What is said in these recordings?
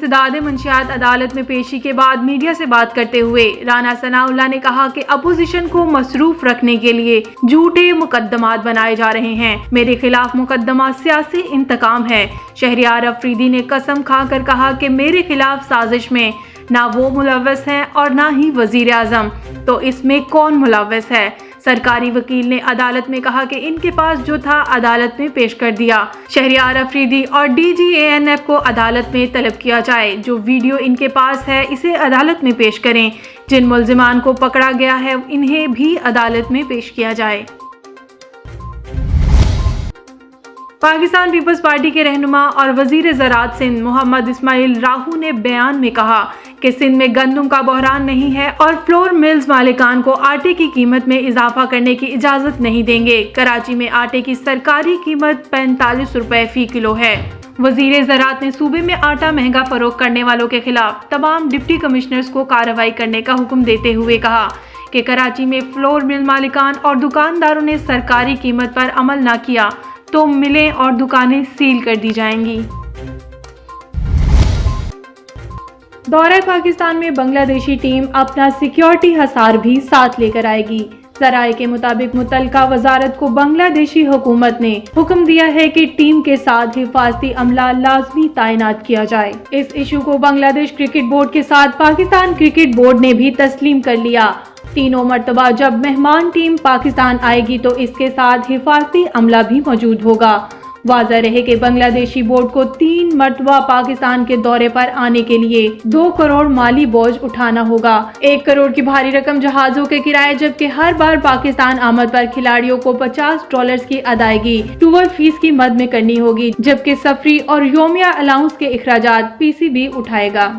इंसदाद मंशियात अदालत में पेशी के बाद मीडिया से बात करते हुए राना सनाउल्लाह ने कहा कि अपोजिशन को मसरूफ रखने के लिए झूठे मुकदमात बनाए जा रहे हैं। मेरे खिलाफ मुकदमा सियासी इंतकाम है। शहरियार अफरीदी ने कसम खाकर कहा कि मेरे खिलाफ साजिश में ना वो मुलव्वस है और ना ही वजीर आजम, तो इसमें कौन मुलव्वस है? सरकारी वकील ने अदालत में कहा कि इनके पास जो था अदालत में पेश कर दिया। शहरियार अफरीदी और DGANF को अदालत में तलब किया जाए। जो वीडियो इनके पास है इसे अदालत में पेश करें। जिन मुल्जिमान को पकड़ा गया है इन्हें भी अदालत में पेश किया जाए। पाकिस्तान पीपल्स पार्टी के रहनुमा और वजीर ज़राअत सिंध मोहम्मद इस्माइल राहू ने बयान में कहा कि सिंध में गंदम का बहरान नहीं है और फ्लोर मिल्स मालिकान को आटे की कीमत में इजाफा करने की इजाज़त नहीं देंगे। कराची में आटे की सरकारी कीमत 45 रुपए फी किलो है। वजीर ज़राअत ने सूबे में आटा महंगा फरोख्त करने वालों के खिलाफ तमाम डिप्टी कमिश्नर्स को कार्रवाई करने का हुक्म देते हुए कहा कि कराची में फ्लोर मिल मालिकान और दुकानदारों ने सरकारी कीमत पर अमल न किया तो मिलें और दुकानें सील कर दी जाएंगी। दौरे पाकिस्तान में बांग्लादेशी टीम अपना सिक्योरिटी हसार भी साथ लेकर आएगी। ज़राए के मुताबिक मुतल्लिका वजारत को बांग्लादेशी हुकूमत ने हुक्म दिया है कि टीम के साथ हिफाजती अमला लाजमी तैनात किया जाए। इस इशू को बांग्लादेश क्रिकेट बोर्ड के साथ पाकिस्तान क्रिकेट बोर्ड ने भी तस्लीम कर लिया। तीनों मरतबा जब मेहमान टीम पाकिस्तान आएगी तो इसके साथ हिफाजती अमला भी मौजूद होगा। वाज़ह रहे कि बांग्लादेशी बोर्ड को 3 मरतबा पाकिस्तान के दौरे पर आने के लिए 2 करोड़ माली बोझ उठाना होगा। 1 करोड़ की भारी रकम जहाजों के किराए, जबकि हर बार पाकिस्तान आमद पर खिलाड़ियों को $50 की अदायगी टूर फीस की मद में करनी होगी, जबकि सफरी और योमिया अलाउंस के अखराजात PCB उठाएगा।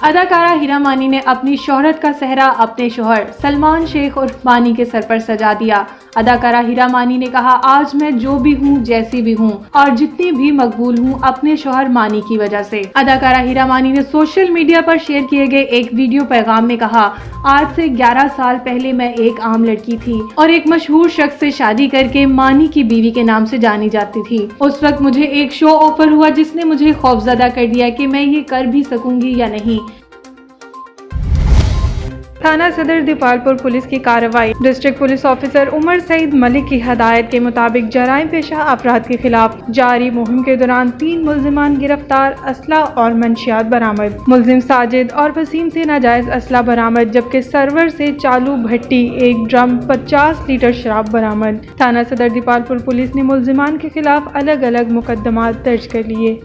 अदाकारा हीरा मानी ने अपनी शोहरत का सेहरा अपने शोहर सलमान शेख उर्फ मानी के सर पर सजा दिया। अदाकारा हीरा मानी ने कहा, आज मैं जो भी हूँ, जैसी भी हूँ और जितनी भी मकबूल हूँ अपने शोहर मानी की वजह से। अदाकारा हीरा मानी ने सोशल मीडिया पर शेयर किए गए एक वीडियो पैगाम में कहा, आज से 11 साल पहले मैं एक आम लड़की थी और एक मशहूर शख्स से शादी करके मानी की बीवी के नाम से जानी जाती थी। उस वक्त मुझे एक शो ऑफर हुआ जिसने मुझे खौफजदा कर दिया कि मैं ये कर भी सकूंगी या नहीं। थाना सदर दीपालपुर पुलिस की कार्रवाई। District police officer Umar Saeed Malik की हदायत के मुताबिक जराइम पेशा अफराद के खिलाफ जारी मुहिम के दौरान 3 मुल्जिमान गिरफ्तार, असला और मंशियात बरामद। मुल्जिम साजिद और वसीम से नाजायज असला बरामद, जबकि सर्वर से चालू भट्टी 1 ड्रम 50 लीटर शराब बरामद। थाना सदर दीपालपुर पुलिस ने मुल्जिमान के खिलाफ अलग अलग मुकदमा दर्ज कर लिए।